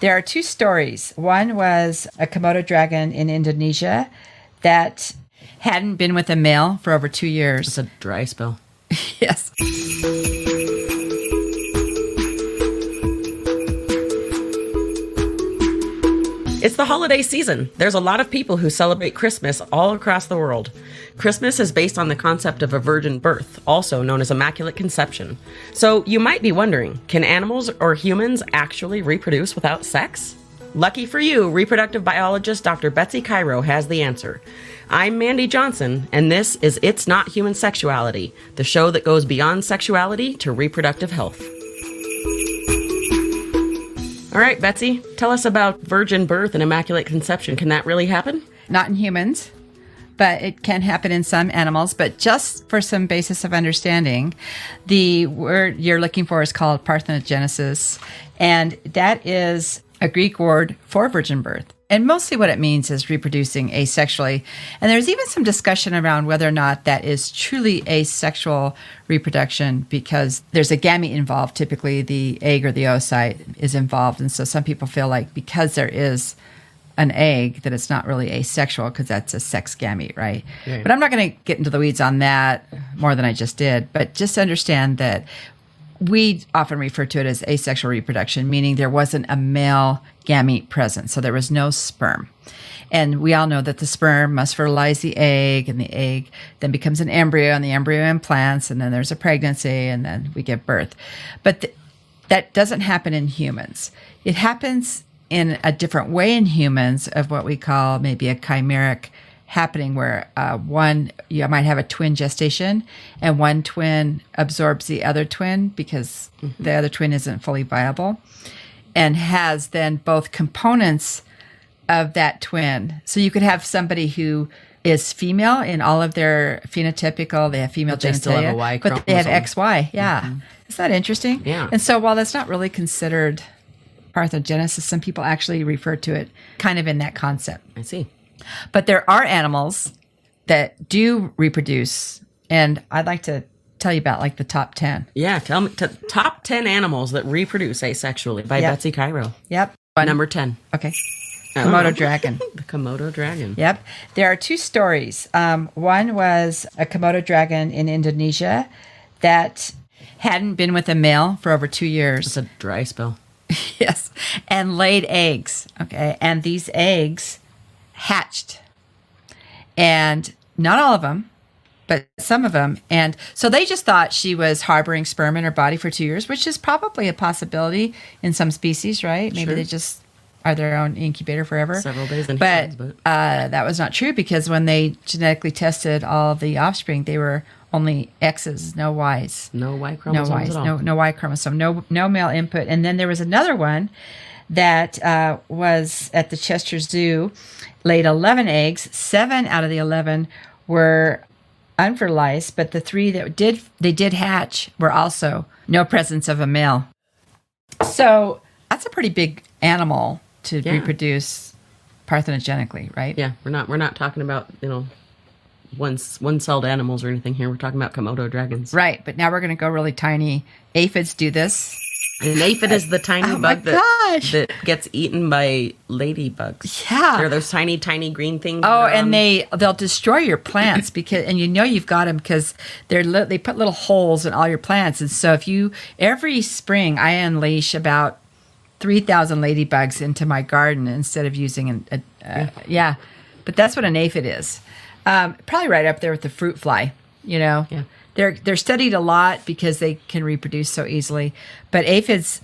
There are two stories. One was a Komodo dragon in Indonesia that hadn't been with a male for over 2 years. It's a dry spell. Yes. It's the holiday season. There's a lot of people who celebrate Christmas all across the world. Christmas is based on the concept of a virgin birth, also known as Immaculate Conception. So you might be wondering, can animals or humans actually reproduce without sex? Lucky for you, reproductive biologist Dr. Betsy Cairo has the answer. I'm Mandy Johnson, and this is It's Not Human Sexuality, the show that goes beyond sexuality to reproductive health. All right, Betsy, tell us about virgin birth and immaculate conception. Can that really happen? Not in humans, but it can happen in some animals. But just for some basis of understanding, the word you're looking for is called Parthenogenesis, and that is a Greek word for virgin birth. And mostly what it means is reproducing asexually. And there's even some discussion around whether or not that is truly asexual reproduction, because there's a gamete involved. Typically, the egg or the oocyte is involved. And so some people feel like because there is an egg, that it's not really asexual because that's a sex gamete, right? Yeah. But I'm not going to get into the weeds on that more than I just did. But just understand that we often refer to it as asexual reproduction, meaning there wasn't a male gamete present. So there was no sperm. And we all know that the sperm must fertilize the egg, and the egg then becomes an embryo, and the embryo implants, and then there's a pregnancy, and then we give birth. But that doesn't happen in humans. It happens in a different way in humans, of what we call maybe a chimeric happening, where you might have a twin gestation, and one twin absorbs the other twin because the other twin isn't fully viable, and has then both components of that twin. So you could have somebody who is female in all of their phenotypical, they have female genitalia, still have a Y but they have chromosome. XY. Yeah. Isn't that interesting? Yeah. And so while that's not really considered Parthenogenesis, some people actually refer to it kind of in that concept. I see. But there are animals that do reproduce, and I'd like to tell you about like the top 10. Yeah, tell me top 10 animals that reproduce asexually by Yep. Betsy Cairo. Yep. Number 10. Okay. Komodo dragon. The Komodo dragon. Yep. There are two stories. One was a Komodo dragon in Indonesia that hadn't been with a male for over 2 years. It's a dry spell. Yes. And laid eggs. Okay. And these eggs hatched. And not all of them, but some of them. And so they just thought she was harboring sperm in her body for 2 years, which is probably a possibility in some species, right? Maybe Sure. they just are their own incubator forever. Several days in But, humans, but that was not true, because when they genetically tested all of the offspring, they were only X's, no Y's. no Y No chromosomes Y's, at all. no Y chromosome, no male input. And then there was another one that was at the Chester Zoo, laid 11 eggs. 7 out of the 11 were unfertilized, but the 3 that did hatch were also no presence of a male. So that's a pretty big animal to Yeah. reproduce parthenogenically, right? Yeah, we're not talking about, one-celled animals or anything here. We're talking about Komodo dragons. Right, but now we're going to go really tiny. Aphids do this. An aphid is the tiny Oh my bug gosh. that gets eaten by ladybugs. Yeah. They're those tiny, tiny green things. Oh, that are and on- they'll destroy your plants, because you've got them because they put little holes in all your plants. And so every spring I unleash about 3,000 ladybugs into my garden instead of using yeah. But that's what an aphid is. Probably right up there with the fruit fly. Yeah. They're studied a lot because they can reproduce so easily. But aphids,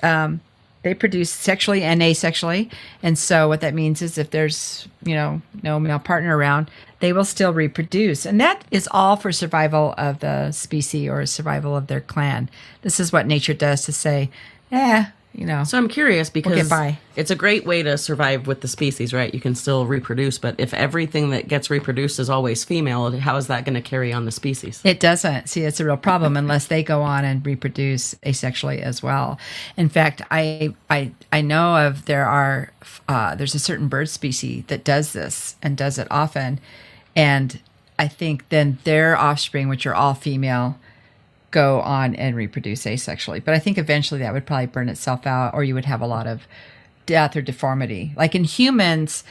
they produce sexually and asexually. And so what that means is if there's, no male partner around, they will still reproduce. And that is all for survival of the species or survival of their clan. This is what nature does to say, So I'm curious because get by. it's a great way to survive with the species, right? You can still reproduce, but if everything that gets reproduced is always female, how is that going to carry on the species? It doesn't. See, it's a real problem unless they go on and reproduce asexually as well. In fact, I know of there's a certain bird species that does this and does it often, and I think then their offspring, which are all female, go on and reproduce asexually. But I think eventually that would probably burn itself out, or you would have a lot of death or deformity. Like in humans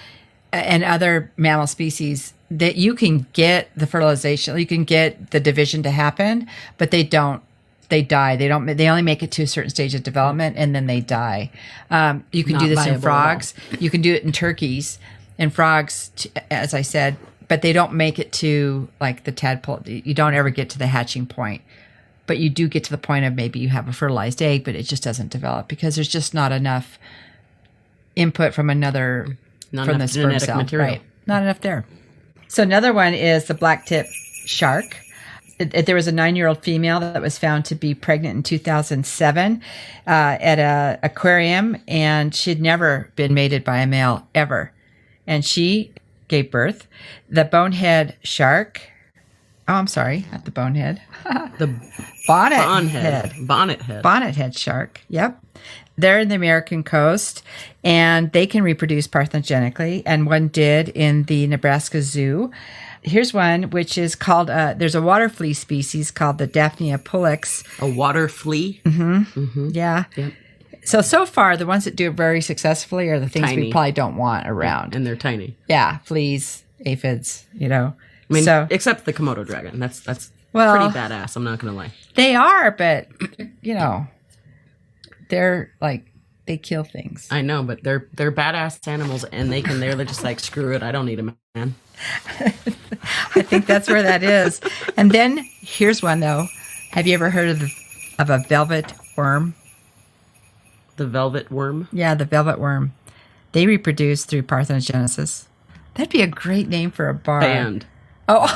and other mammal species, that you can get the fertilization, you can get the division to happen, but they don't. They die. They only make it to a certain stage of development, and then they die. You can Not do this in viable frogs. You can do it in turkeys and frogs, as I said, but they don't make it to like the tadpole. You don't ever get to the hatching point, but you do get to the point of maybe you have a fertilized egg, but it just doesn't develop because there's just not enough input from from the sperm cell. Material. Right. Not enough there. So another one is the black-tip shark. There was a 9-year-old female that was found to be pregnant in 2007 at an aquarium, and she'd never been mated by a male ever. And she gave birth. The bonehead shark. Oh, I'm sorry, not the bonehead. The bonnethead shark. Yep. They're in the American coast, and they can reproduce parthenogenically, and one did in the Nebraska Zoo. Here's one, which is called, there's a water flea species called the Daphnia pulex. A water flea? Yeah. Yep. So far, the ones that do it very successfully are the things Tiny. we probably don't want around. And they're tiny. Yeah, fleas, aphids, I mean, except the Komodo dragon. That's pretty badass, I'm not going to lie. They are, but, they're like, they kill things. I know, but they're badass animals, and they're just like, screw it, I don't need a man. I think that's where that is. And then here's one though. Have you ever heard of a velvet worm? The velvet worm? Yeah, the velvet worm. They reproduce through parthenogenesis. That'd be a great name for a bar. Band. Oh.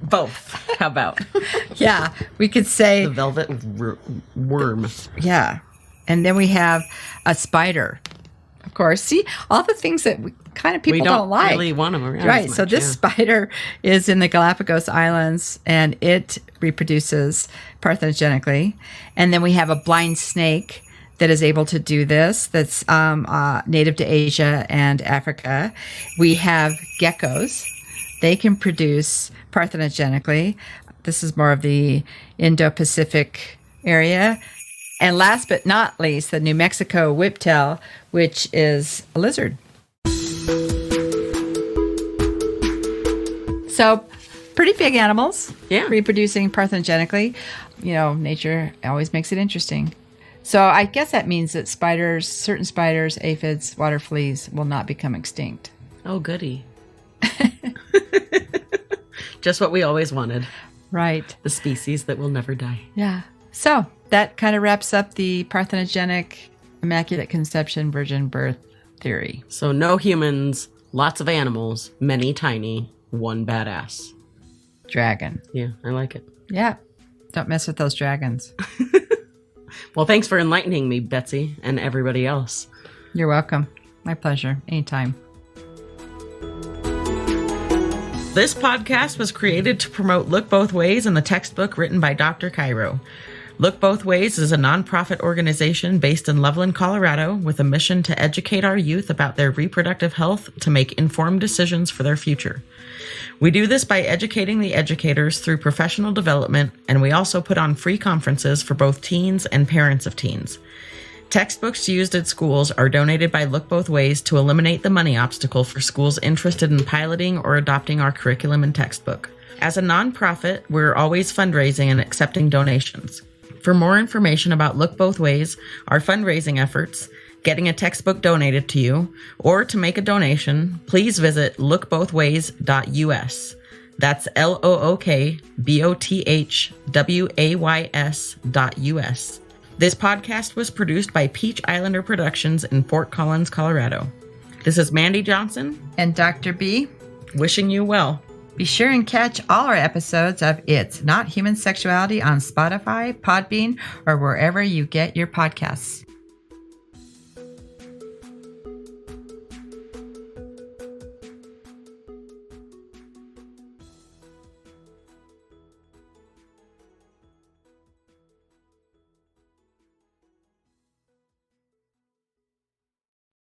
Both. How about? Yeah, we could say the velvet worm. Yeah. And then we have a spider. Of course. See, all the things that people don't like. We don't really want them around. Right. As much, So this spider is in the Galapagos Islands, and it reproduces parthenogenically. And then we have a blind snake that is able to do this. That's native to Asia and Africa. We have geckos. They can produce parthenogenically. This is more of the Indo-Pacific area. And last but not least, the New Mexico whiptail, which is a lizard. So pretty big animals, reproducing parthenogenically. Nature always makes it interesting. So I guess that means that certain spiders, aphids, water fleas will not become extinct. Oh, goody. Just what we always wanted. Right. The species that will never die. Yeah. So that kind of wraps up the parthenogenic Immaculate Conception virgin birth theory. So no humans, lots of animals, many tiny, one badass. Dragon. Yeah, I like it. Yeah. Don't mess with those dragons. Well, thanks for enlightening me, Betsy, and everybody else. You're welcome. My pleasure. Anytime. This podcast was created to promote Look Both Ways in the textbook written by Dr. Cairo. Look Both Ways is a nonprofit organization based in Loveland, Colorado, with a mission to educate our youth about their reproductive health to make informed decisions for their future. We do this by educating the educators through professional development, and we also put on free conferences for both teens and parents of teens. Textbooks used at schools are donated by Look Both Ways to eliminate the money obstacle for schools interested in piloting or adopting our curriculum and textbook. As a nonprofit, we're always fundraising and accepting donations. For more information about Look Both Ways, our fundraising efforts, getting a textbook donated to you, or to make a donation, please visit lookbothways.us. That's LOOKBOTHWAYS.US. This podcast was produced by Peach Islander Productions in Fort Collins, Colorado. This is Mandy Johnson and Dr. B. wishing you well. Be sure and catch all our episodes of It's Not Human Sexuality on Spotify, Podbean, or wherever you get your podcasts.